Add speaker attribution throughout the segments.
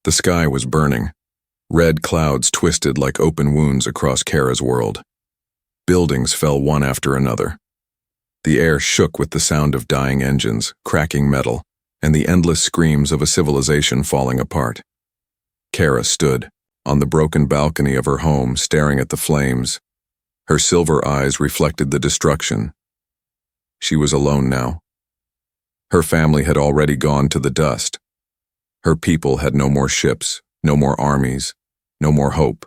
Speaker 1: The sky was burning. Red clouds twisted like open wounds across Kara's world. Buildings fell one after another. The air shook with the sound of dying engines, cracking metal, and the endless screams of a civilization falling apart. Kara stood on the broken balcony of her home, staring at the flames. Her silver eyes reflected the destruction. She was alone now. Her family had already gone to the dust. Her people had no more ships, no more armies, no more hope.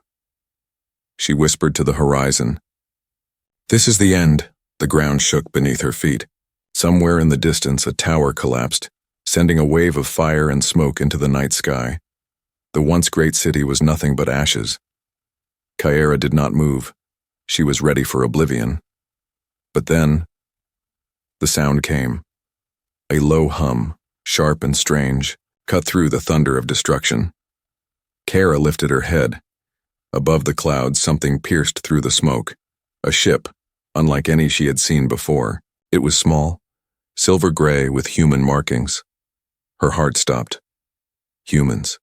Speaker 1: She whispered to the horizon. "This is the end." The ground shook beneath her feet. Somewhere in the distance, a tower collapsed, sending a wave of fire and smoke into the night sky. The once great city was nothing but ashes. Kara did not move. She was ready for oblivion. But then, the sound came. A low hum, sharp and strange, cut through the thunder of destruction. Kara lifted her head. Above the clouds, something pierced through the smoke. A ship, unlike any she had seen before. It was small, silver gray with human markings. Her heart stopped. Humans.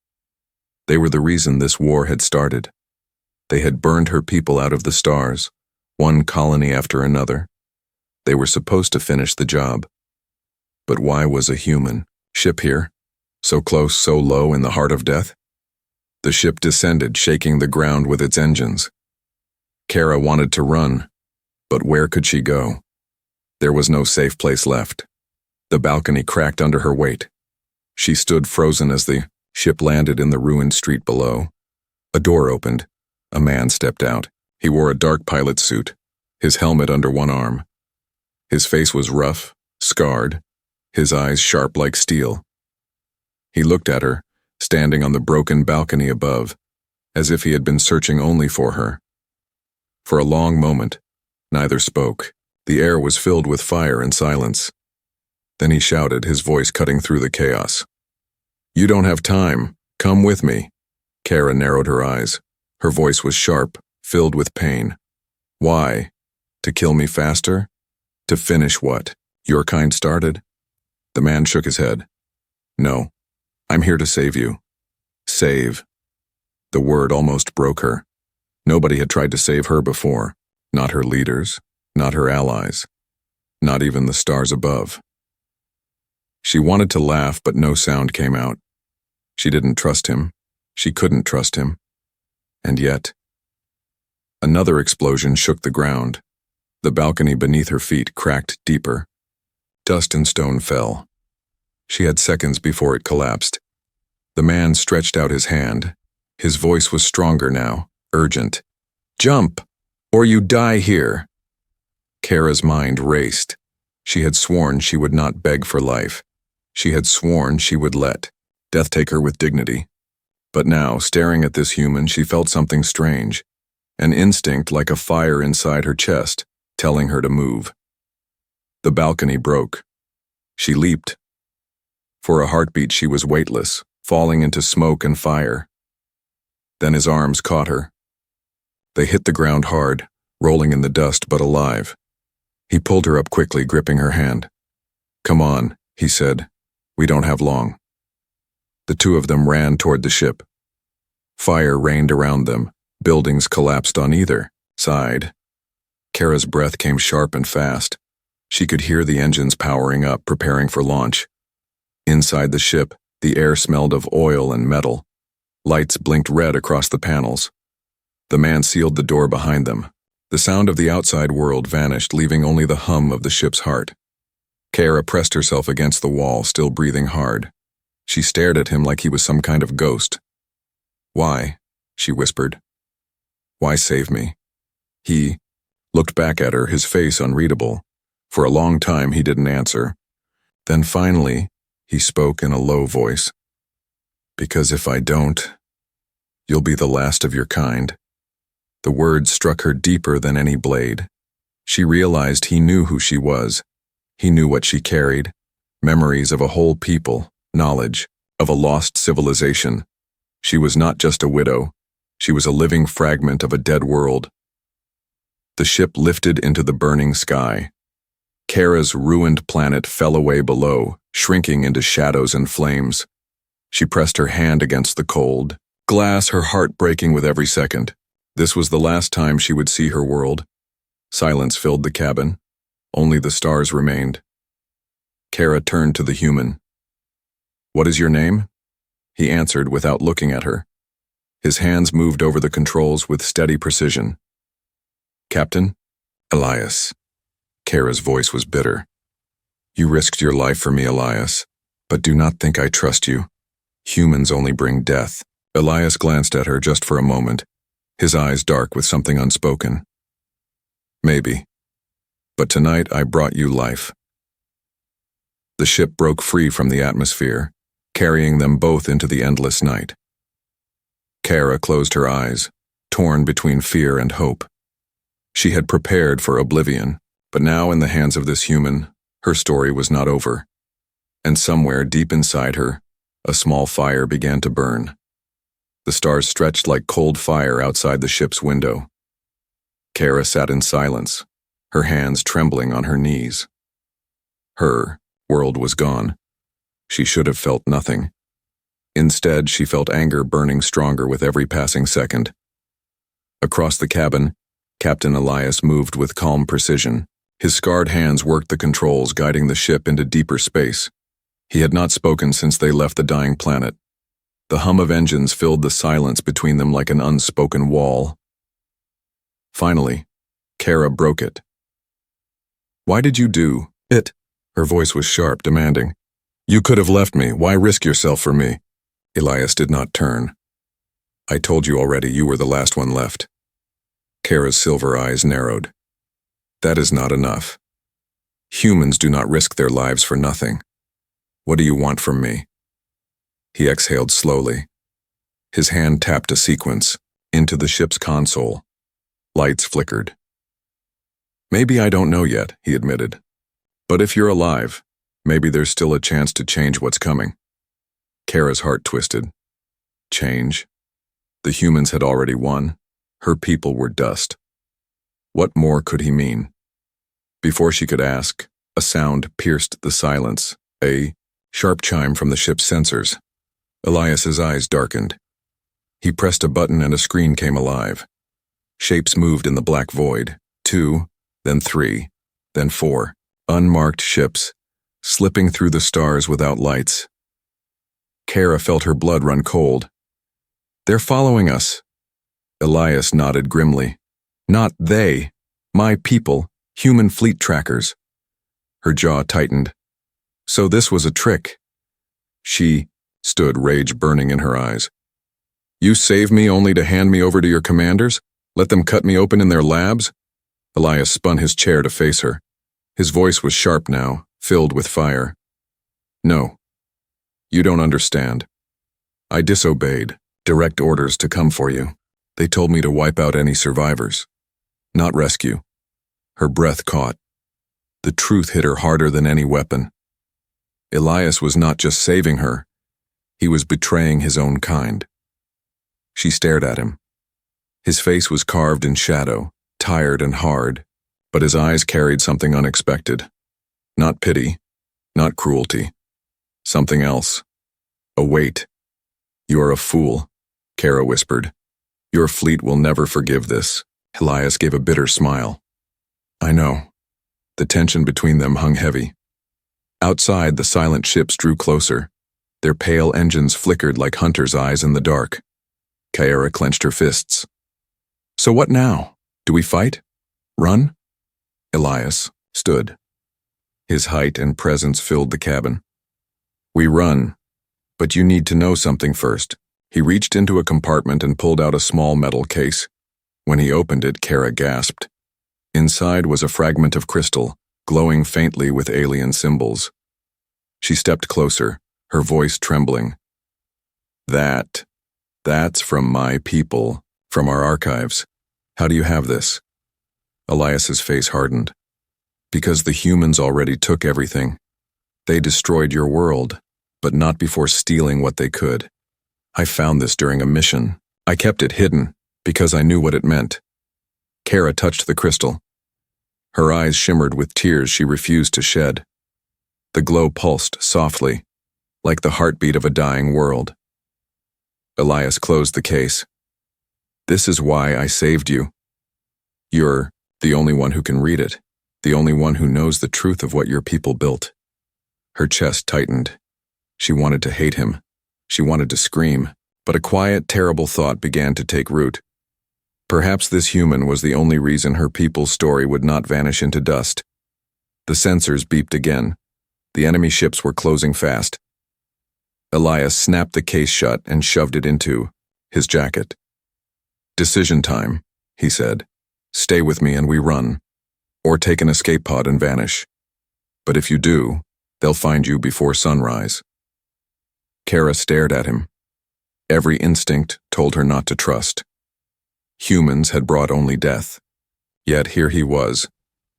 Speaker 1: They were the reason this war had started. They had burned her people out of the stars, one colony after another. They were supposed to finish the job. But why was a human ship here? So close, so low in the heart of death? The ship descended, shaking the ground with its engines. Kara wanted to run, but where could she go? There was no safe place left. The balcony cracked under her weight. She stood frozen as the ship landed in the ruined street below. A door opened. A man stepped out. He wore a dark pilot suit, his helmet under one arm. His face was rough, scarred, his eyes sharp like steel. He looked at her, standing on the broken balcony above, as if he had been searching only for her. For a long moment, neither spoke. The air was filled with fire and silence. Then he shouted, his voice cutting through the chaos. "You don't have time. Come with me." Kara narrowed her eyes. Her voice was sharp, filled with pain. "Why? To kill me faster? To finish what your kind started?" The man shook his head. "No, I'm here to save you." Save. The word almost broke her. Nobody had tried to save her before. Not her leaders, not her allies, not even the stars above. She wanted to laugh, but no sound came out. She didn't trust him. She couldn't trust him. And yet, another explosion shook the ground. The balcony beneath her feet cracked deeper. Dust and stone fell. She had seconds before it collapsed. The man stretched out his hand. His voice was stronger now, urgent. "Jump, or you die here." Kara's mind raced. She had sworn she would not beg for life. She had sworn she would let death take her with dignity. But now, staring at this human, she felt something strange, an instinct like a fire inside her chest, telling her to move. The balcony broke. She leaped. For a heartbeat, she was weightless, falling into smoke and fire. Then his arms caught her. They hit the ground hard, rolling in the dust but alive. He pulled her up quickly, gripping her hand. "Come on," he said. "We don't have long." The two of them ran toward the ship. Fire rained around them. Buildings collapsed on either side. Kara's breath came sharp and fast. She could hear the engines powering up, preparing for launch. Inside the ship, the air smelled of oil and metal. Lights blinked red across the panels. The man sealed the door behind them. The sound of the outside world vanished, leaving only the hum of the ship's heart. Kara pressed herself against the wall, still breathing hard. She stared at him like he was some kind of ghost. "Why?" she whispered. "Why save me?" He looked back at her, his face unreadable. For a long time he didn't answer. Then finally, he spoke in a low voice. "Because if I don't, you'll be the last of your kind." The words struck her deeper than any blade. She realized he knew who she was. He knew what she carried, memories of a whole people, knowledge of a lost civilization. She was not just a widow. She was a living fragment of a dead world. The ship lifted into the burning sky. Kara's ruined planet fell away below, shrinking into shadows and flames. She pressed her hand against the cold glass, her heart breaking with every second. This was the last time she would see her world. Silence filled the cabin. Only the stars remained. Kara turned to the human. "What is your name?" He answered without looking at her. His hands moved over the controls with steady precision. "Captain?" "Elias." Kara's voice was bitter. "You risked your life for me, Elias, but do not think I trust you. Humans only bring death." Elias glanced at her just for a moment, his eyes dark with something unspoken. "Maybe. But tonight I brought you life." The ship broke free from the atmosphere, carrying them both into the endless night. Kara closed her eyes, torn between fear and hope. She had prepared for Oblivion, but now in the hands of this human, her story was not over. And somewhere deep inside her, a small fire began to burn. The stars stretched like cold fire outside the ship's window. Kara sat in silence, her hands trembling on her knees. Her world was gone. She should have felt nothing. Instead, she felt anger burning stronger with every passing second. Across the cabin, Captain Elias moved with calm precision. His scarred hands worked the controls, guiding the ship into deeper space. He had not spoken since they left the dying planet. The hum of engines filled the silence between them like an unspoken wall. Finally, Kara broke it. "Why did you do it?" Her voice was sharp, demanding. "You could have left me. Why risk yourself for me?" Elias did not turn. "I told you already you were the last one left." Kara's silver eyes narrowed. "That is not enough. Humans do not risk their lives for nothing. What do you want from me?" He exhaled slowly. His hand tapped a sequence into the ship's console. Lights flickered. "Maybe I don't know yet," he admitted. "But if you're alive, maybe there's still a chance to change what's coming." Kara's heart twisted. Change? The humans had already won. Her people were dust. What more could he mean? Before she could ask, a sound pierced the silence, a sharp chime from the ship's sensors. Elias's eyes darkened. He pressed a button and a screen came alive. Shapes moved in the black void. 2, then 3, then 4. Unmarked ships, slipping through the stars without lights. Kara felt her blood run cold. "They're following us." Elias nodded grimly. "Not they. My people, human fleet trackers." Her jaw tightened. "So this was a trick." She stood, rage burning in her eyes. "You saved me only to hand me over to your commanders? Let them cut me open in their labs?" Elias spun his chair to face her. His voice was sharp now, filled with fire. "No. You don't understand. I disobeyed. Direct orders to come for you. They told me to wipe out any survivors, not rescue." Her breath caught. The truth hit her harder than any weapon. Elias was not just saving her. He was betraying his own kind. She stared at him. His face was carved in shadow, tired and hard, but his eyes carried something unexpected. Not pity, not cruelty. Something else. A weight. "You are a fool," Kara whispered. "Your fleet will never forgive this." Elias gave a bitter smile. "I know." The tension between them hung heavy. Outside, the silent ships drew closer. Their pale engines flickered like hunters' eyes in the dark. Kara clenched her fists. "So what now? Do we fight? Run?" Elias stood. His height and presence filled the cabin. "We run, but you need to know something first." He reached into a compartment and pulled out a small metal case. When he opened it, Kara gasped. Inside was a fragment of crystal, glowing faintly with alien symbols. She stepped closer, her voice trembling. That's from my people, from our archives. How do you have this?" Elias's face hardened. "Because the humans already took everything. They destroyed your world, but not before stealing what they could. I found this during a mission. I kept it hidden, because I knew what it meant." Kara touched the crystal. Her eyes shimmered with tears she refused to shed. The glow pulsed softly. like the heartbeat of a dying world. Elias closed the case. "This is why I saved you. You're the only one who can read it, the only one who knows the truth of what your people built." Her chest tightened. She wanted to hate him. She wanted to scream, but a quiet, terrible thought began to take root. Perhaps this human was the only reason her people's story would not vanish into dust. The sensors beeped again. The enemy ships were closing fast. Elias snapped the case shut and shoved it into his jacket. "Decision time," he said. "Stay with me and we run. Or take an escape pod and vanish. But if you do, they'll find you before sunrise." Kara stared at him. Every instinct told her not to trust. Humans had brought only death. Yet here he was,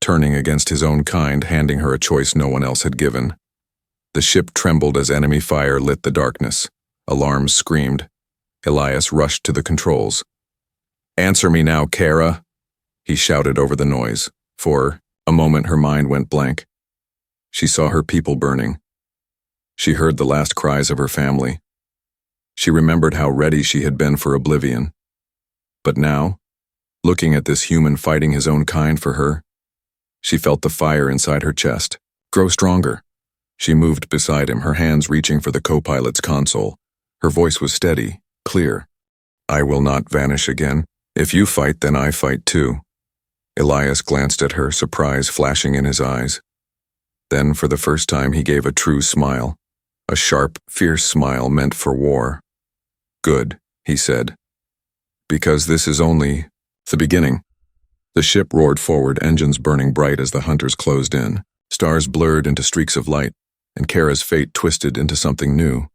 Speaker 1: turning against his own kind, handing her a choice no one else had given. The ship trembled as enemy fire lit the darkness. Alarms screamed. Elias rushed to the controls. "Answer me now, Kara," he shouted over the noise. For a moment her mind went blank. She saw her people burning. She heard the last cries of her family. She remembered how ready she had been for Oblivion. But now, looking at this human fighting his own kind for her, she felt the fire inside her chest grow stronger. She moved beside him, her hands reaching for the co-pilot's console. Her voice was steady, clear. "I will not vanish again. If you fight, then I fight too." Elias glanced at her, surprise flashing in his eyes. Then, for the first time, he gave a true smile. A sharp, fierce smile meant for war. "Good," he said. "Because this is only the beginning." The ship roared forward, engines burning bright as the hunters closed in. Stars blurred into streaks of light, and Kara's fate twisted into something new.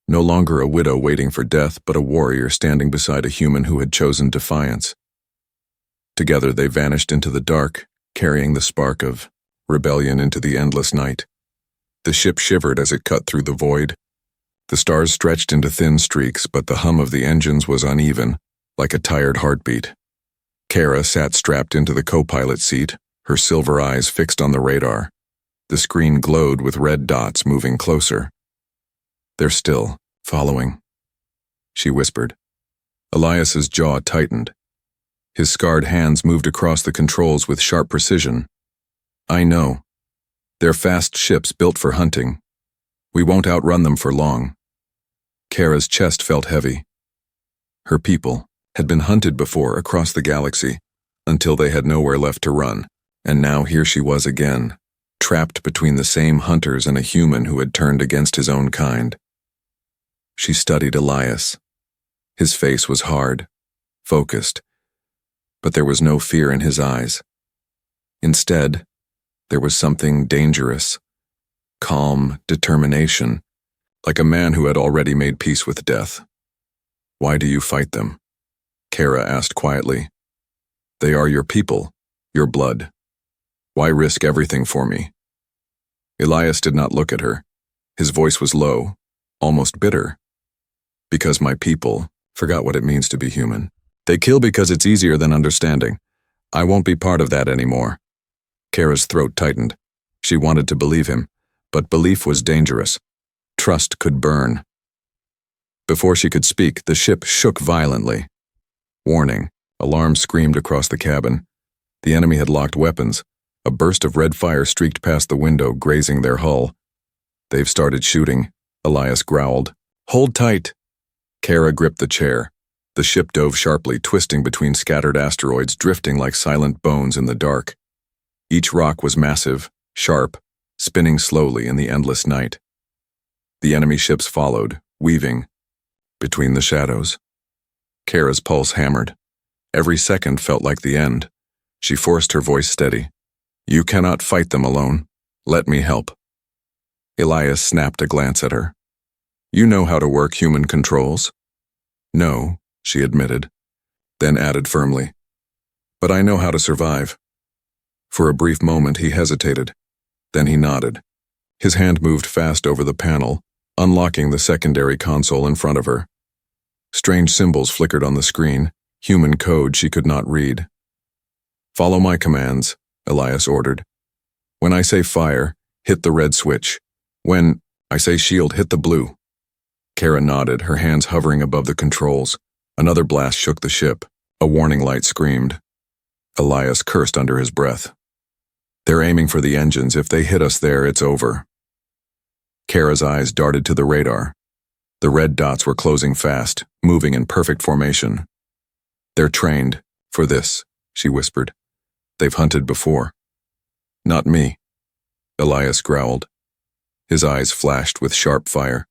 Speaker 1: No longer a widow waiting for death, but a warrior standing beside a human who had chosen defiance. Together they vanished into the dark, carrying the spark of rebellion into the endless night. The ship shivered as it cut through the void. The stars stretched into thin streaks, but the hum of the engines was uneven, like a tired heartbeat. Kara sat strapped into the co-pilot seat, her silver eyes fixed on the radar. The screen glowed with red dots moving closer. "They're still following," she whispered. Elias's jaw tightened. His scarred hands moved across the controls with sharp precision. "I know. They're fast ships built for hunting. We won't outrun them for long." Kara's chest felt heavy. Her people had been hunted before across the galaxy, until they had nowhere left to run, and now here she was again, trapped between the same hunters and a human who had turned against his own kind. She studied Elias. His face was hard, focused, but there was no fear in his eyes. Instead, there was something dangerous, calm determination, like a man who had already made peace with death. "Why do you fight them?" Kara asked quietly. "They are your people, your blood. Why risk everything for me?" Elias did not look at her. His voice was low, almost bitter. "Because my people forgot what it means to be human. They kill because it's easier than understanding. I won't be part of that anymore." Kara's throat tightened. She wanted to believe him, but belief was dangerous. Trust could burn. Before she could speak, the ship shook violently. Warning. Alarms screamed across the cabin. The enemy had locked weapons. A burst of red fire streaked past the window, grazing their hull. "They've started shooting," Elias growled. "Hold tight." Kara gripped the chair. The ship dove sharply, twisting between scattered asteroids, drifting like silent bones in the dark. Each rock was massive, sharp, spinning slowly in the endless night. The enemy ships followed, weaving between the shadows. Kara's pulse hammered. Every second felt like the end. She forced her voice steady. "You cannot fight them alone. Let me help." Elias snapped a glance at her. "You know how to work human controls?" "No," she admitted, then added firmly, "But I know how to survive." For a brief moment he hesitated. Then he nodded. His hand moved fast over the panel, unlocking the secondary console in front of her. Strange symbols flickered on the screen, human code she could not read. "Follow my commands," Elias ordered. "When I say fire, hit the red switch. When I say shield, hit the blue. Kara nodded, her hands hovering above the controls. Another blast shook the ship. A warning light screamed. Elias cursed under his breath. They're aiming for the engines. If they hit us there, it's over. Kara's eyes darted to the radar. The red dots were closing fast, moving in perfect formation. They're trained for this, she whispered. They've hunted before. Not me, Elias growled. His eyes flashed with sharp fire.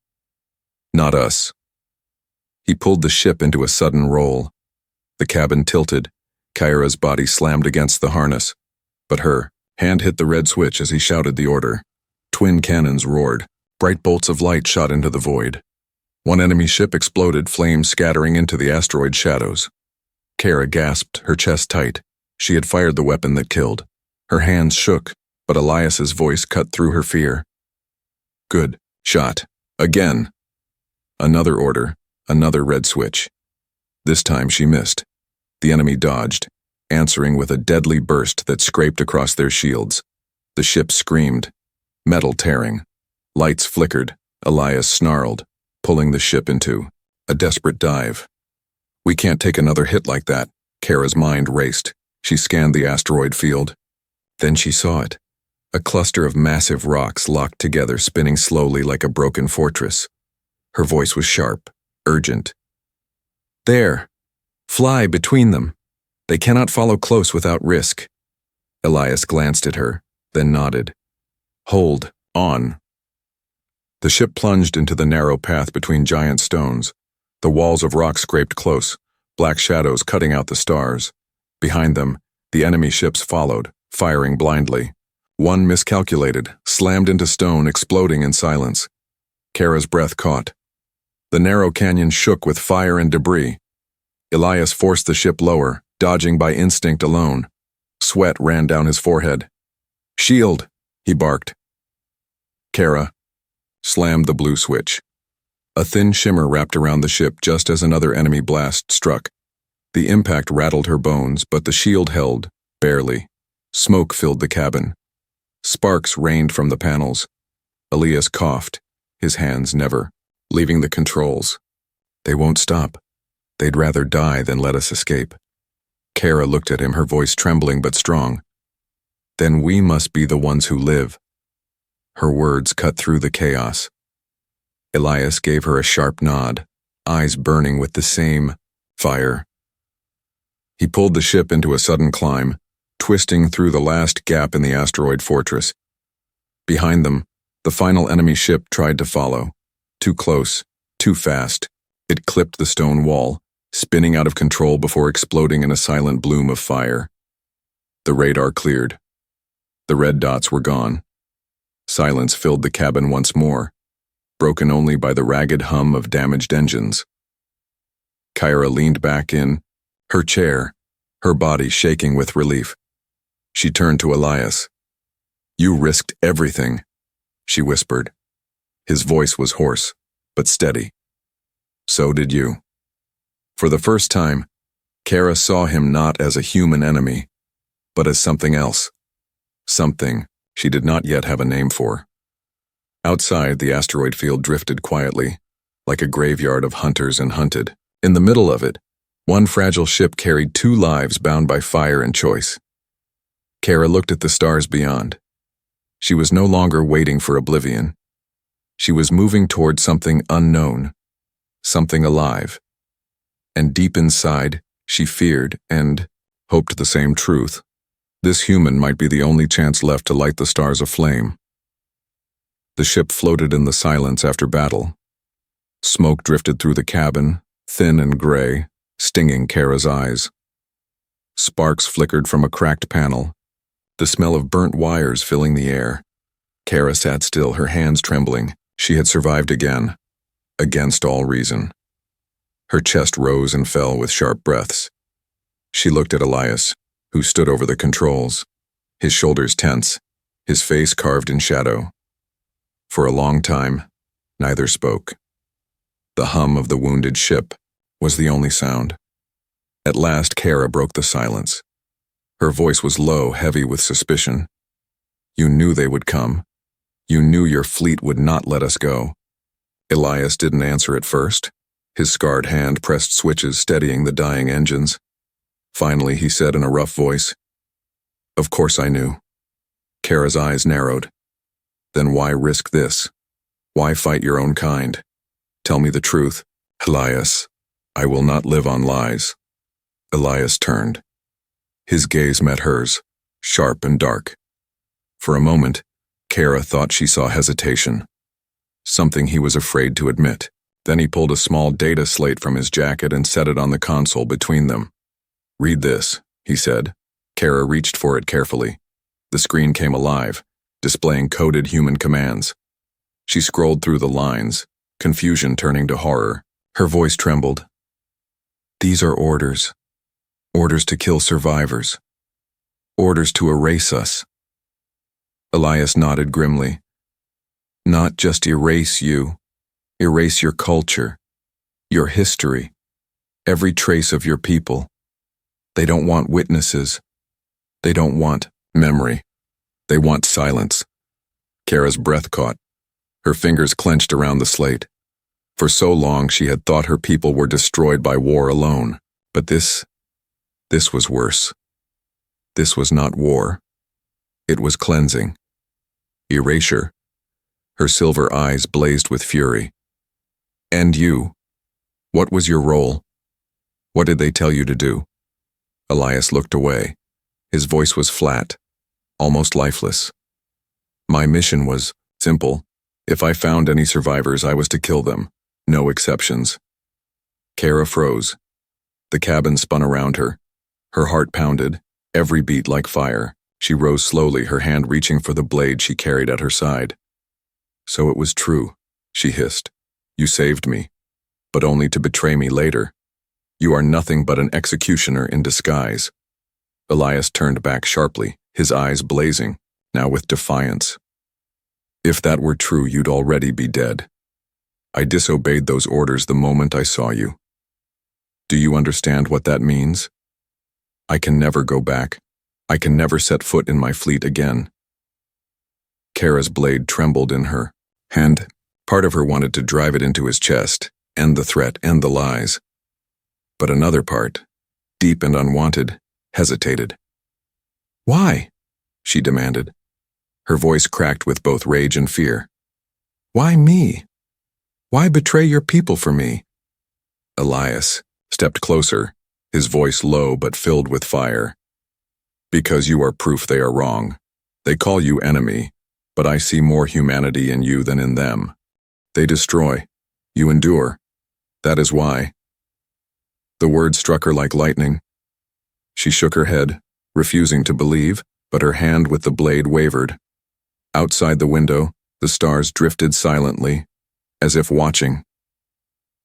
Speaker 1: Not us. He pulled the ship into a sudden roll. The cabin tilted. Kyra's body slammed against the harness. But her hand hit the red switch as he shouted the order. Twin cannons roared. Bright bolts of light shot into the void. One enemy ship exploded, flames scattering into the asteroid shadows. Kara gasped, her chest tight. She had fired the weapon that killed. Her hands shook, but Elias's voice cut through her fear. Good shot. Again. Another order, another red switch. This time she missed. The enemy dodged, answering with a deadly burst that scraped across their shields. The ship screamed, metal tearing. Lights flickered. Elias snarled, pulling the ship into a desperate dive. We can't take another hit like that. Kara's mind raced. She scanned the asteroid field. Then she saw it. A cluster of massive rocks locked together, spinning slowly like a broken fortress. Her voice was sharp, urgent. There. Fly between them. They cannot follow close without risk. Elias glanced at her, then nodded. Hold on. The ship plunged into the narrow path between giant stones. The walls of rock scraped close, black shadows cutting out the stars. Behind them, the enemy ships followed, firing blindly. One miscalculated, slammed into stone, exploding in silence. Kara's breath caught. The narrow canyon shook with fire and debris. Elias forced the ship lower, dodging by instinct alone. Sweat ran down his forehead. Shield, he barked. Kara slammed the blue switch. A thin shimmer wrapped around the ship just as another enemy blast struck. The impact rattled her bones, but the shield held, barely. Smoke filled the cabin. Sparks rained from the panels. Elias coughed, his hands never leaving the controls. They won't stop. They'd rather die than let us escape. Kara looked at him, her voice trembling but strong. Then we must be the ones who live. Her words cut through the chaos. Elias gave her a sharp nod, eyes burning with the same fire. He pulled the ship into a sudden climb, twisting through the last gap in the asteroid fortress. Behind them, the final enemy ship tried to follow. Too close, too fast. It clipped the stone wall, spinning out of control before exploding in a silent bloom of fire. The radar cleared. The red dots were gone. Silence filled the cabin once more, broken only by the ragged hum of damaged engines. Kyra leaned back in her chair, her body shaking with relief. She turned to Elias. You risked everything, she whispered. His voice was hoarse, but steady. So did you. For the first time, Kara saw him not as a human enemy, but as something else. Something she did not yet have a name for. Outside, the asteroid field drifted quietly, like a graveyard of hunters and hunted. In the middle of it, one fragile ship carried 2 lives bound by fire and choice. Kara looked at the stars beyond. She was no longer waiting for Oblivion. She was moving toward something unknown, something alive. And deep inside, she feared and hoped the same truth. This human might be the only chance left to light the stars aflame. The ship floated in the silence after battle. Smoke drifted through the cabin, thin and gray, stinging Kara's eyes. Sparks flickered from a cracked panel, the smell of burnt wires filling the air. Kara sat still, her hands trembling. She had survived again, against all reason. Her chest rose and fell with sharp breaths. She looked at Elias, who stood over the controls, his shoulders tense, his face carved in shadow. For a long time, neither spoke. The hum of the wounded ship was the only sound. At last, Kara broke the silence. Her voice was low, heavy with suspicion. You knew they would come. You knew your fleet would not let us go. Elias didn't answer at first. His scarred hand pressed switches, steadying the dying engines. Finally, he said in a rough voice, "Of course I knew." Kara's eyes narrowed. "Then why risk this? Why fight your own kind? Tell me the truth." "Elias, I will not live on lies." Elias turned. His gaze met hers, sharp and dark. For a moment, Kara thought she saw hesitation, something he was afraid to admit. Then he pulled a small data slate from his jacket and set it on the console between them. "Read this," he said. Kara reached for it carefully. The screen came alive, displaying coded human commands. She scrolled through the lines, confusion turning to horror. Her voice trembled. "These are orders. Orders to kill survivors. Orders to erase us." Elias nodded grimly. "Not just erase you. Erase your culture, your history, every trace of your people. They don't want witnesses. They don't want memory. They want silence." Kara's breath caught. Her fingers clenched around the slate. For so long she had thought her people were destroyed by war alone. But this was worse. This was not war. It was cleansing. Erasure. Her silver eyes blazed with fury. "And you? What was your role? What did they tell you to do?" Elias looked away. His voice was flat, almost lifeless. "My mission was simple. If I found any survivors, I was to kill them. No exceptions." Kara froze. The cabin spun around her. Her heart pounded, every beat like fire. She rose slowly, her hand reaching for the blade she carried at her side. "So it was true," she hissed. "You saved me, but only to betray me later. You are nothing but an executioner in disguise." Elias turned back sharply, his eyes blazing, now with defiance. "If that were true, you'd already be dead. I disobeyed those orders the moment I saw you. Do you understand what that means? I can never go back. I can never set foot in my fleet again." Kara's blade trembled in her hand. Part of her wanted to drive it into his chest, end the threat, end the lies. But another part, deep and unwanted, hesitated. "Why?" she demanded. Her voice cracked with both rage and fear. "Why me? Why betray your people for me?" Elias stepped closer, his voice low but filled with fire. "Because you are proof they are wrong. They call you enemy, but I see more humanity in you than in them. They destroy. You endure. That is why." The words struck her like lightning. She shook her head, refusing to believe, but her hand with the blade wavered. Outside the window, the stars drifted silently, as if watching.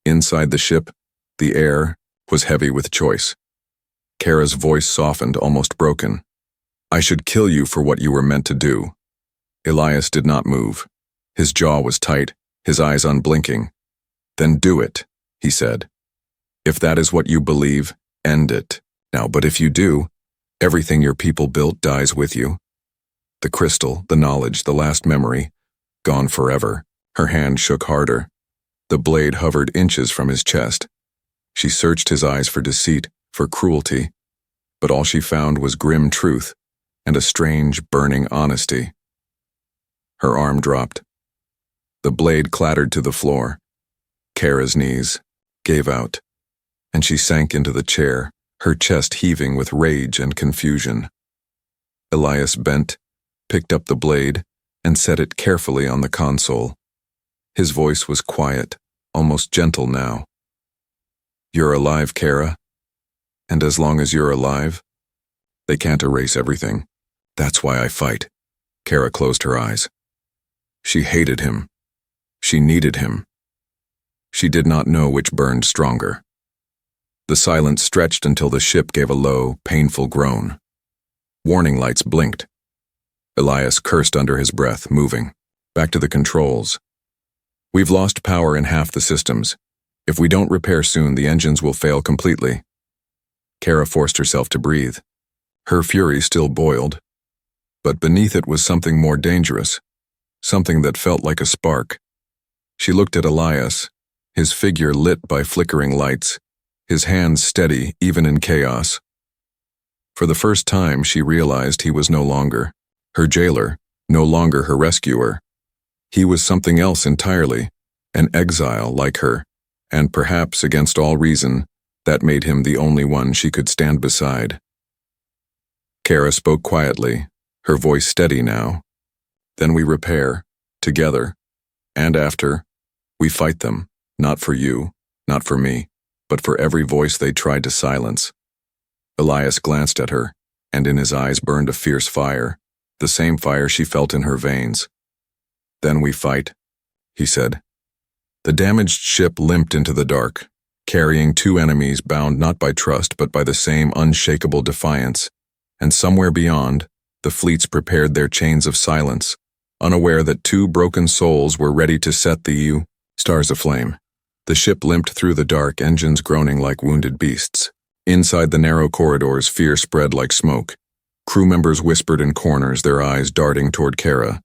Speaker 1: Inside the ship, the air was heavy with choice. Kara's voice softened, almost broken. "I should kill you for what you were meant to do." Elias did not move. His jaw was tight, his eyes unblinking. "Then do it," he said. "If that is what you believe, end it. Now, but if you do, everything your people built dies with you. The crystal, the knowledge, the last memory, gone forever." Her hand shook harder. The blade hovered inches from his chest. She searched his eyes for deceit, for cruelty, but all she found was grim truth and a strange, burning honesty. Her arm dropped. The blade clattered to the floor. Kara's knees gave out, and she sank into the chair, her chest heaving with rage and confusion. Elias bent, picked up the blade, and set it carefully on the console. His voice was quiet, almost gentle now. "You're alive, Kara. And as long as you're alive, they can't erase everything. That's why I fight." Kara closed her eyes. She hated him. She needed him. She did not know which burned stronger. The silence stretched until the ship gave a low, painful groan. Warning lights blinked. Elias cursed under his breath, moving. Back to the controls. "We've lost power in half the systems. If we don't repair soon, the engines will fail completely." Kara forced herself to breathe. Her fury still boiled, but beneath it was something more dangerous. something that felt like a spark. She looked at Elias, his figure lit by flickering lights, his hands steady even in chaos. For the first time, she realized he was no longer her jailer, no longer her rescuer. He was something else entirely, an exile like her, and perhaps against all reason, that made him the only one she could stand beside. Kara spoke quietly, her voice steady now. Then we repair, together, and after, we fight them, not for you, not for me, but for every voice they tried to silence. Elias glanced at her, and in his eyes burned a fierce fire, the same fire she felt in her veins. Then we fight, he said. The damaged ship limped into the dark, carrying two enemies bound not by trust but by the same unshakable defiance, and somewhere beyond, the fleets prepared their chains of silence, unaware that two broken souls were ready to set the stars aflame. The ship limped through the dark, engines groaning like wounded beasts. Inside the narrow corridors, fear spread like smoke. Crew members whispered in corners, their eyes darting toward Kara.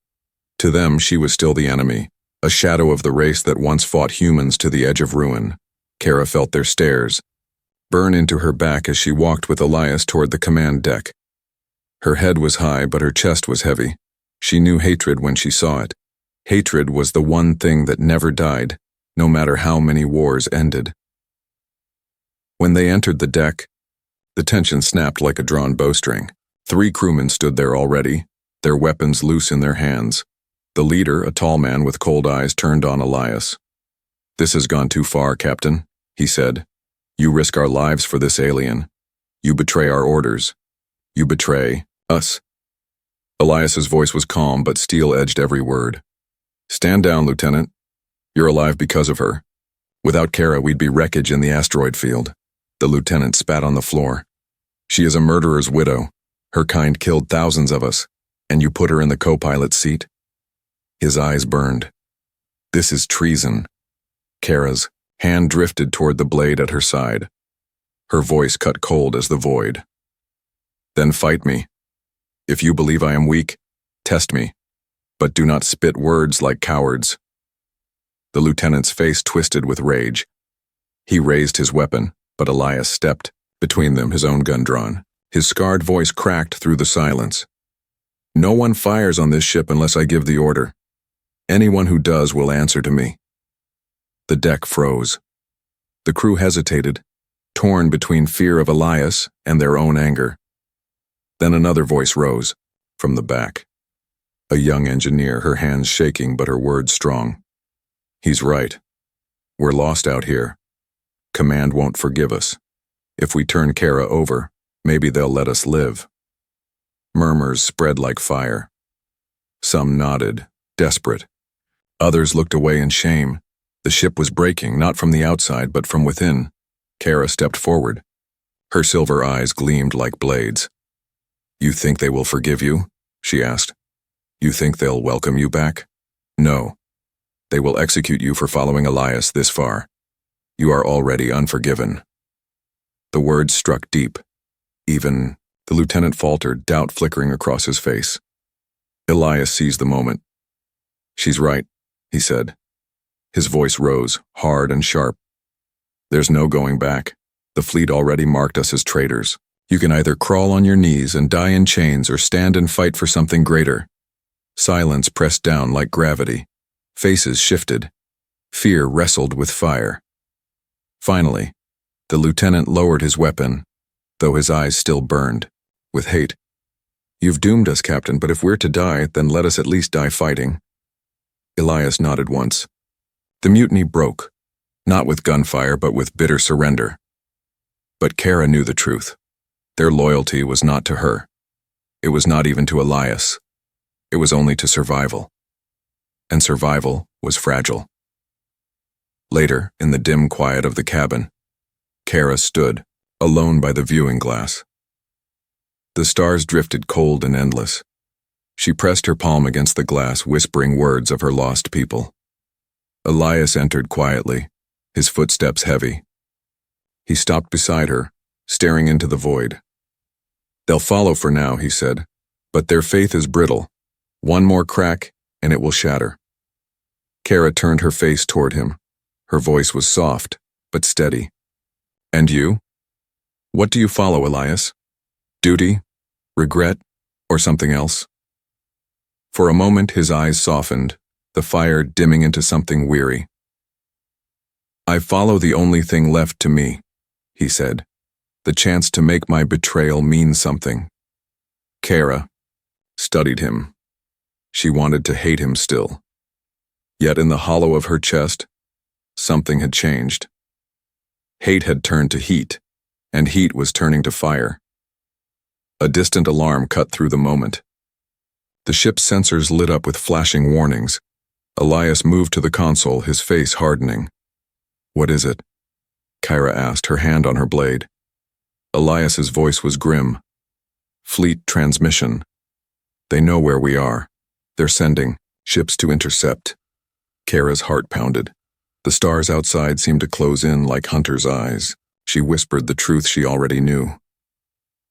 Speaker 1: To them, she was still the enemy, a shadow of the race that once fought humans to the edge of ruin. Kara felt their stares burn into her back as she walked with Elias toward the command deck. Her head was high, but her chest was heavy. She knew hatred when she saw it. Hatred was the one thing that never died, no matter how many wars ended. When they entered the deck, the tension snapped like a drawn bowstring. 3 crewmen stood there already, their weapons loose in their hands. The leader, a tall man with cold eyes, turned on Elias. "This has gone too far, Captain," he said. "You risk our lives for this alien. You betray our orders. You betray us." Elias's voice was calm, but steel-edged every word. "Stand down, Lieutenant. You're alive because of her. Without Kara, we'd be wreckage in the asteroid field." The lieutenant spat on the floor. "She is a murderer's widow. Her kind killed thousands of us, and you put her in the co-pilot's seat?" His eyes burned. "This is treason." Kara's hand drifted toward the blade at her side. Her voice cut cold as the void. "Then fight me. If you believe I am weak, test me, but do not spit words like cowards." The lieutenant's face twisted with rage. He raised his weapon, but Elias stepped between them, his own gun drawn. His scarred voice cracked through the silence. "No one fires on this ship unless I give the order. Anyone who does will answer to me." The deck froze. The crew hesitated, torn between fear of Elias and their own anger. Then another voice rose, from the back. A young engineer, her hands shaking but her words strong. "He's right. We're lost out here. Command won't forgive us. If we turn Kara over, maybe they'll let us live." Murmurs spread like fire. Some nodded, desperate. Others looked away in shame. The ship was breaking, not from the outside, but from within. Kara stepped forward. Her silver eyes gleamed like blades. "You think they will forgive you?" she asked. "You think they'll welcome you back? No. They will execute you for following Elias this far. You are already unforgiven." The words struck deep. Even the lieutenant faltered, doubt flickering across his face. Elias seized the moment. "She's right," he said. His voice rose, hard and sharp. "There's no going back. The fleet already marked us as traitors. You can either crawl on your knees and die in chains or stand and fight for something greater." Silence pressed down like gravity. Faces shifted. Fear wrestled with fire. Finally, the lieutenant lowered his weapon, though his eyes still burned, with hate. "You've doomed us, Captain, but if we're to die, then let us at least die fighting." Elias nodded once. The mutiny broke, not with gunfire but with bitter surrender. But Kara knew the truth. Their loyalty was not to her. It was not even to Elias. It was only to survival. And survival was fragile. Later, in the dim quiet of the cabin, Kara stood, alone by the viewing glass. The stars drifted cold and endless. She pressed her palm against the glass, whispering words of her lost people. Elias entered quietly, his footsteps heavy. He stopped beside her, staring into the void. "They'll follow for now," he said, "but their faith is brittle. One more crack, and it will shatter. Kara turned her face toward him. Her voice was soft, but steady. And you? What do you follow, Elias? Duty? Regret? Or something else? For a moment his eyes softened, the fire dimming into something weary. I follow the only thing left to me, he said. The chance to make my betrayal mean something. Kara studied him. She wanted to hate him still. Yet in the hollow of her chest, something had changed. Hate had turned to heat, and heat was turning to fire. A distant alarm cut through the moment. The ship's sensors lit up with flashing warnings. Elias moved to the console, his face hardening. What is it? Kara asked, her hand on her blade. Elias's voice was grim. Fleet transmission. They know where we are. They're sending ships to intercept. Kara's heart pounded. The stars outside seemed to close in like hunter's eyes. She whispered the truth she already knew.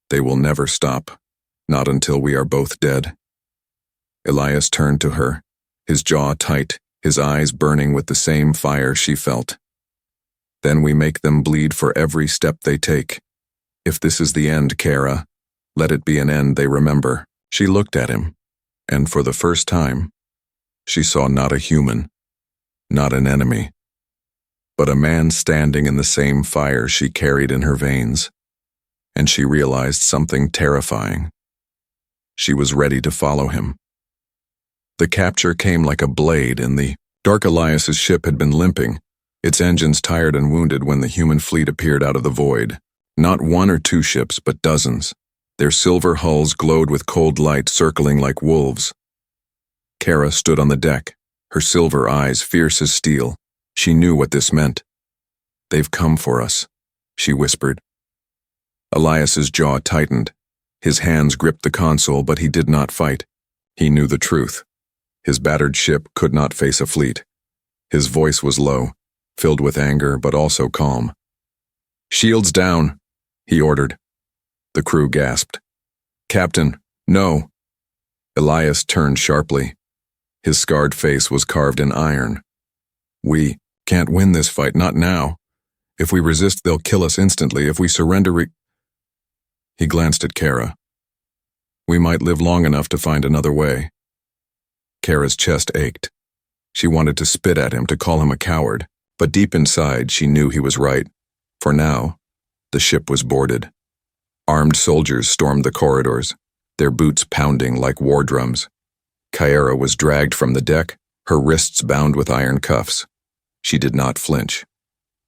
Speaker 1: They will never stop, not until we are both dead. Elias turned to her, his jaw tight, his eyes burning with the same fire she felt. Then we make them bleed for every step they take. If this is the end, Kara, let it be an end they remember. She looked at him, and for the first time, she saw not a human, not an enemy, but a man standing in the same fire she carried in her veins. And she realized something terrifying. She was ready to follow him. The capture came like a blade in the dark. Elias's ship had been limping, its engines tired and wounded when the human fleet appeared out of the void. Not one or two ships, but dozens. Their silver hulls glowed with cold light, circling like wolves. Kara stood on the deck, her silver eyes fierce as steel. She knew what this meant. They've come for us, she whispered. Elias's jaw tightened. His hands gripped the console, but he did not fight. He knew the truth. His battered ship could not face a fleet. His voice was low, filled with anger, but also calm. Shields down, he ordered. The crew gasped. Captain, no. Elias turned sharply. His scarred face was carved in iron. We can't win this fight, not now. If we resist, they'll kill us instantly. If we surrender, He glanced at Kara. We might live long enough to find another way. Kara's chest ached. She wanted to spit at him, to call him a coward, but deep inside she knew he was right. For now, the ship was boarded. Armed soldiers stormed the corridors, their boots pounding like war drums. Kara was dragged from the deck, her wrists bound with iron cuffs. She did not flinch.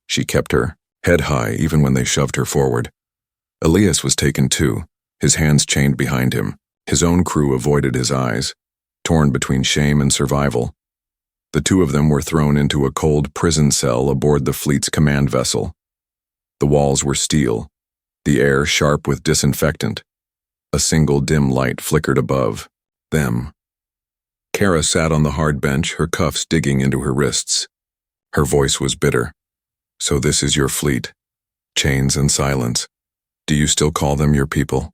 Speaker 1: She kept her head high even when they shoved her forward. Elias was taken too, his hands chained behind him. His own crew avoided his eyes, torn between shame and survival. The two of them were thrown into a cold prison cell aboard the fleet's command vessel. The walls were steel, the air sharp with disinfectant. A single dim light flickered above them. Kara sat on the hard bench, her cuffs digging into her wrists. Her voice was bitter. So this is your fleet. Chains and silence. Do you still call them your people?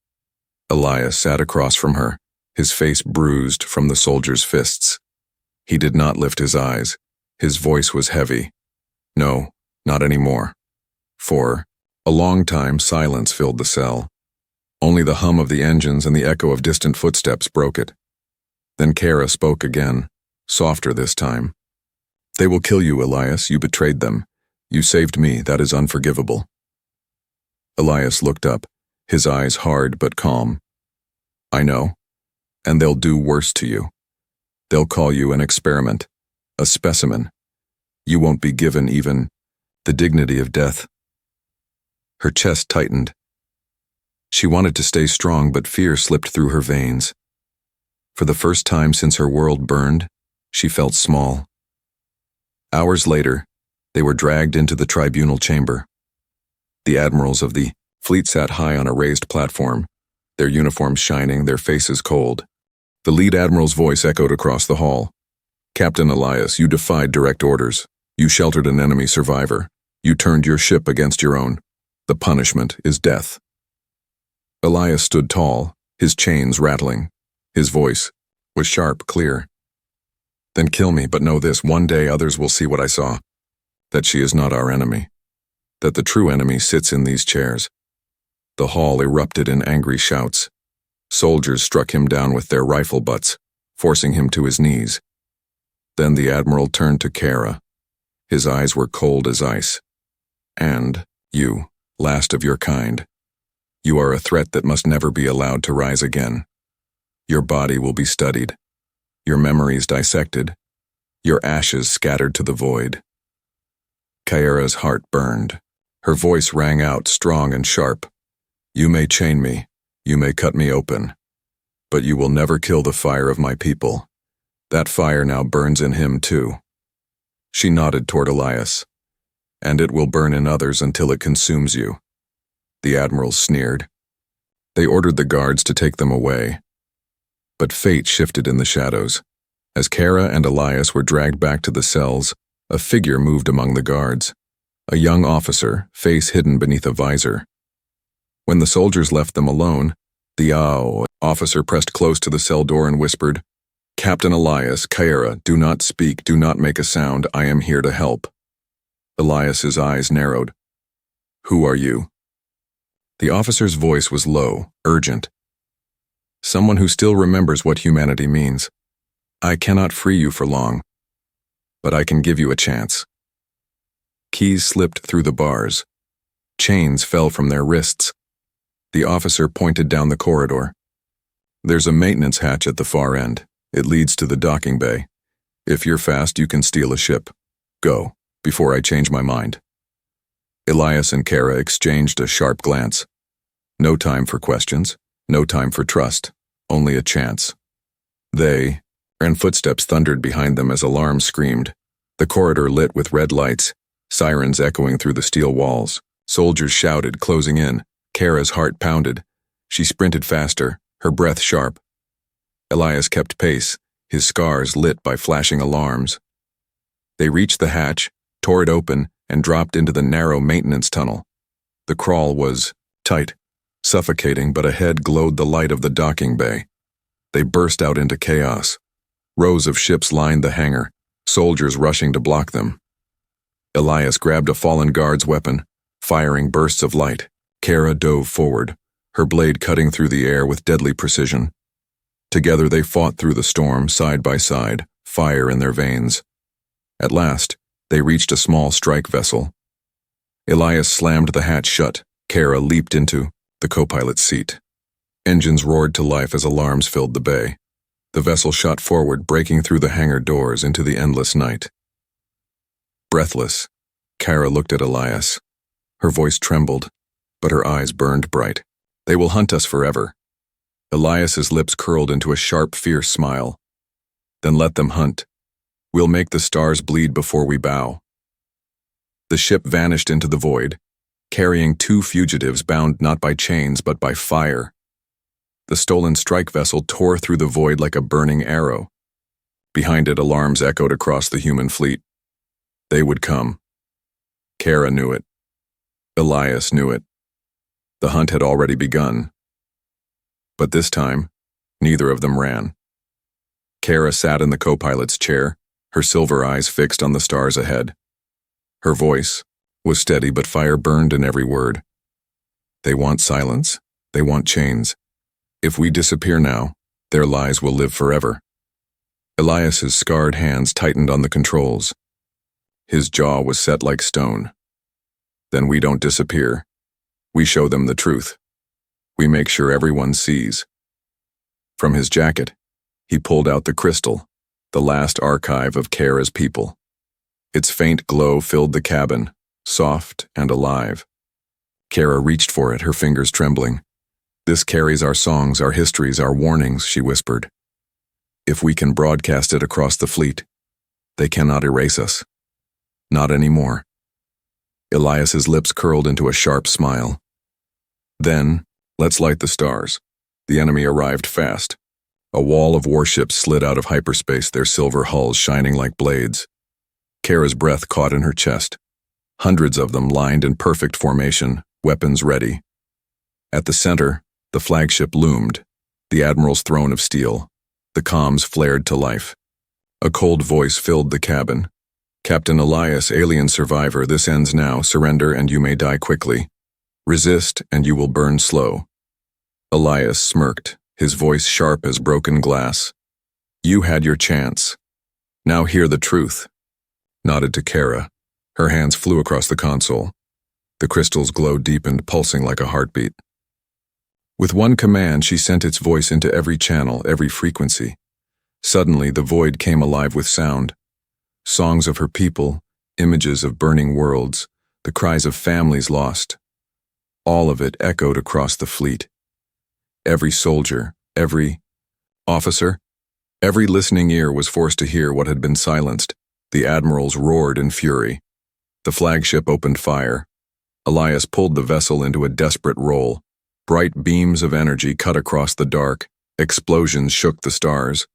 Speaker 1: Elias sat across from her, his face bruised from the soldiers' fists. He did not lift his eyes. His voice was heavy. No, not anymore. For a long time, silence filled the cell. Only the hum of the engines and the echo of distant footsteps broke it. Then Kara spoke again, softer this time. They will kill you, Elias. You betrayed them. You saved me. That is unforgivable. Elias looked up, his eyes hard but calm. I know, and they'll do worse to you. They'll call you an experiment, a specimen. You won't be given even the dignity of death. Her chest tightened. She wanted to stay strong, but fear slipped through her veins. For the first time since her world burned, she felt small. Hours later, they were dragged into the tribunal chamber. The admirals of the fleet sat high on a raised platform, their uniforms shining, their faces cold. The lead admiral's voice echoed across the hall. Captain Elias, you defied direct orders. You sheltered an enemy survivor. You turned your ship against your own. The punishment is death. Elias stood tall, his chains rattling. His voice was sharp, clear. Then kill me, but know this, one day others will see what I saw. That she is not our enemy. That the true enemy sits in these chairs. The hall erupted in angry shouts. Soldiers struck him down with their rifle butts, forcing him to his knees. Then the Admiral turned to Kara. His eyes were cold as ice. And, you, last of your kind, you are a threat that must never be allowed to rise again. Your body will be studied, your memories dissected, your ashes scattered to the void. Kara's heart burned. Her voice rang out strong and sharp. You may chain me, you may cut me open, but you will never kill the fire of my people. That fire now burns in him too. She nodded toward Elias. And it will burn in others until it consumes you. The Admiral sneered. They ordered the guards to take them away. But fate shifted in the shadows. As Kara and Elias were dragged back to the cells, a figure moved among the guards. A young officer, face hidden beneath a visor. When the soldiers left them alone, the officer pressed close to the cell door and whispered, Captain Elias, Kara, do not speak, do not make a sound, I am here to help. Elias's eyes narrowed. Who are you? The officer's voice was low, urgent. Someone who still remembers what humanity means. I cannot free you for long, but I can give you a chance. Keys slipped through the bars. Chains fell from their wrists. The officer pointed down the corridor. There's a maintenance hatch at the far end. It leads to the docking bay. If you're fast, you can steal a ship. Go, before I change my mind. Elias and Kara exchanged a sharp glance. No time for questions, no time for trust, only a chance. And footsteps thundered behind them as alarms screamed. The corridor lit with red lights, sirens echoing through the steel walls. Soldiers shouted, closing in. Kara's heart pounded. She sprinted faster, her breath sharp. Elias kept pace, his scars lit by flashing alarms. They reached the hatch, tore it open, and dropped into the narrow maintenance tunnel. The crawl was tight, suffocating, but ahead glowed the light of the docking bay. They burst out into chaos. Rows of ships lined the hangar, soldiers rushing to block them. Elias grabbed a fallen guard's weapon, firing bursts of light. Kara dove forward, her blade cutting through the air with deadly precision. Together they fought through the storm, side by side, fire in their veins. At last, they reached a small strike vessel. Elias slammed the hatch shut. Kara leaped into the co-pilot's seat. Engines roared to life as alarms filled the bay. The vessel shot forward, breaking through the hangar doors into the endless night. Breathless, Kara looked at Elias. Her voice trembled, but her eyes burned bright. They will hunt us forever. Elias's lips curled into a sharp, fierce smile. Then let them hunt. We'll make the stars bleed before we bow. The ship vanished into the void, carrying two fugitives bound not by chains but by fire. The stolen strike vessel tore through the void like a burning arrow. Behind it, alarms echoed across the human fleet. They would come. Kara knew it. Elias knew it. The hunt had already begun. But this time, neither of them ran. Kara sat in the co-pilot's chair, her silver eyes fixed on the stars ahead. Her voice was steady, but fire burned in every word. They want silence. They want chains. If we disappear now, their lies will live forever. Elias's scarred hands tightened on the controls. His jaw was set like stone. Then we don't disappear. We show them the truth. We make sure everyone sees. From his jacket, he pulled out the crystal, the last archive of Kara's people. Its faint glow filled the cabin, soft and alive. Kara reached for it, her fingers trembling. This carries our songs, our histories, our warnings, she whispered. If we can broadcast it across the fleet, they cannot erase us. Not anymore. Elias's lips curled into a sharp smile. Then, let's light the stars. The enemy arrived fast. A wall of warships slid out of hyperspace, their silver hulls shining like blades. Kara's breath caught in her chest. Hundreds of them lined in perfect formation, weapons ready. At the center, the flagship loomed, the Admiral's throne of steel. The comms flared to life. A cold voice filled the cabin. "Captain Elias, alien survivor, this ends now. Surrender and you may die quickly. Resist and you will burn slow." Elias smirked, his voice sharp as broken glass. "You had your chance. Now hear the truth." Nodded to Kara. Her hands flew across the console. The crystal's glow deepened, pulsing like a heartbeat. With one command, she sent its voice into every channel, every frequency. Suddenly, the void came alive with sound. Songs of her people, images of burning worlds, the cries of families lost. All of it echoed across the fleet. Every soldier, every officer, every listening ear was forced to hear what had been silenced. The admirals roared in fury. The flagship opened fire. Elias pulled the vessel into a desperate roll. Bright beams of energy cut across the dark. Explosions shook the stars.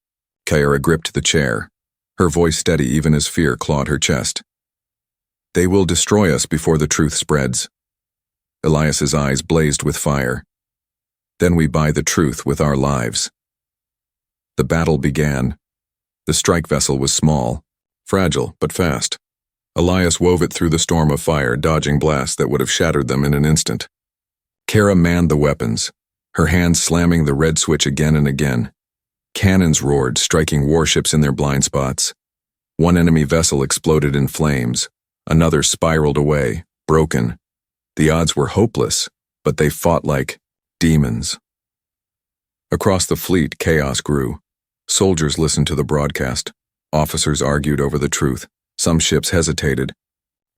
Speaker 1: Kara gripped the chair, her voice steady even as fear clawed her chest. "They will destroy us before the truth spreads." Elias's eyes blazed with fire. "Then we buy the truth with our lives." The battle began. The strike vessel was small, fragile, but fast. Elias wove it through the storm of fire, dodging blasts that would have shattered them in an instant. Kara manned the weapons, her hands slamming the red switch again and again. Cannons roared, striking warships in their blind spots. One enemy vessel exploded in flames. Another spiraled away, broken. The odds were hopeless, but they fought like demons. Across the fleet, chaos grew. Soldiers listened to the broadcast. Officers argued over the truth. Some ships hesitated.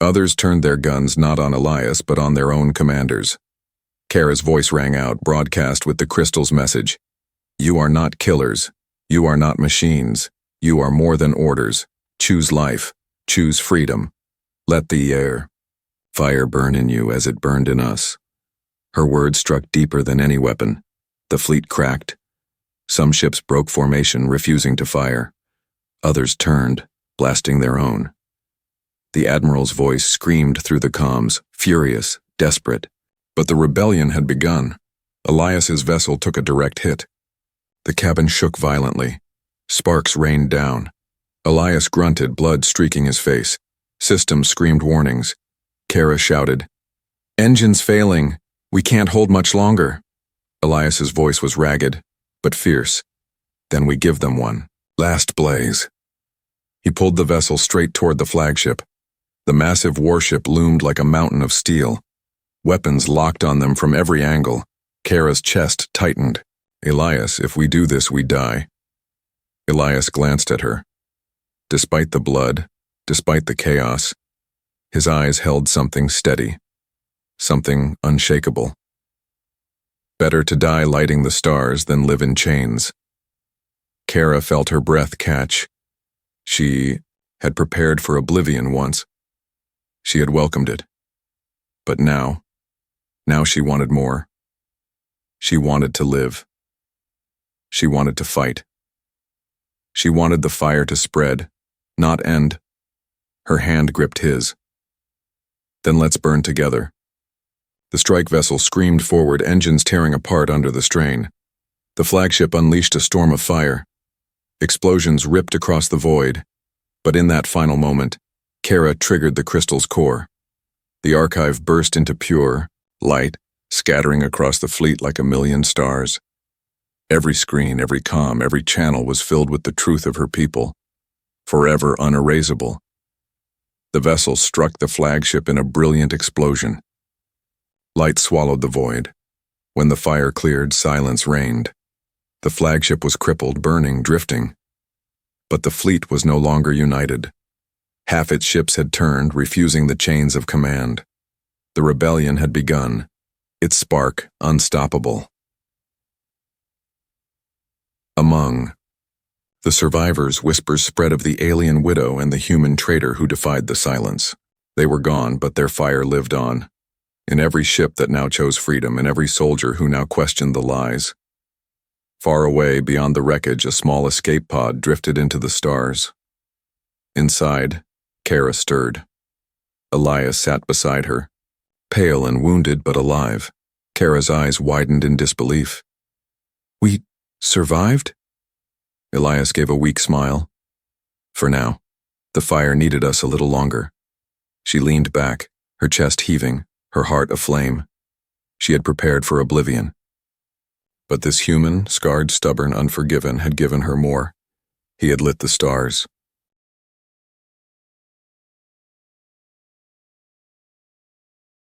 Speaker 1: Others turned their guns not on Elias, but on their own commanders. Kara's voice rang out, broadcast with the crystal's message. "You are not killers. You are not machines. You are more than orders. Choose life. Choose freedom. Let the fire burn in you as it burned in us." Her words struck deeper than any weapon. The fleet cracked. Some ships broke formation, refusing to fire. Others turned, blasting their own. The admiral's voice screamed through the comms, furious, desperate. But the rebellion had begun. Elias's vessel took a direct hit. The cabin shook violently. Sparks rained down. Elias grunted, blood streaking his face. Systems screamed warnings. Kara shouted, "Engines failing. We can't hold much longer." Elias's voice was ragged, but fierce. "Then we give them one. Last blaze." He pulled the vessel straight toward the flagship. The massive warship loomed like a mountain of steel. Weapons locked on them from every angle. Kara's chest tightened. "Elias, if we do this, we die." Elias glanced at her. Despite the blood, despite the chaos, his eyes held something steady, something unshakable. Better to die lighting the stars than live in chains. Kara felt her breath catch. She had prepared for Oblivion once. She had welcomed it. But now she wanted more. She wanted to live. She wanted to fight. She wanted the fire to spread, not end. Her hand gripped his. "Then let's burn together." The strike vessel screamed forward, engines tearing apart under the strain. The flagship unleashed a storm of fire. Explosions ripped across the void. But in that final moment, Kara triggered the crystal's core. The archive burst into pure light, scattering across the fleet like a million stars. Every screen, every comm, every channel was filled with the truth of her people, forever unerasable. The vessel struck the flagship in a brilliant explosion. Light swallowed the void. When the fire cleared, silence reigned. The flagship was crippled, burning, drifting. But the fleet was no longer united. Half its ships had turned, refusing the chains of command. The rebellion had begun, its spark unstoppable. Among the survivors, whispers spread of the alien widow and the human traitor who defied the silence. They were gone, but their fire lived on. In every ship that now chose freedom, in every soldier who now questioned the lies. Far away, beyond the wreckage, a small escape pod drifted into the stars. Inside, Kara stirred. Elias sat beside her, pale and wounded but alive. Kara's eyes widened in disbelief. "We survived?" Elias gave a weak smile. For now, the fire needed us a little longer. She leaned back, her chest heaving, her heart aflame. She had prepared for oblivion. But this human, scarred, stubborn, unforgiven, had given her more. He had lit the stars.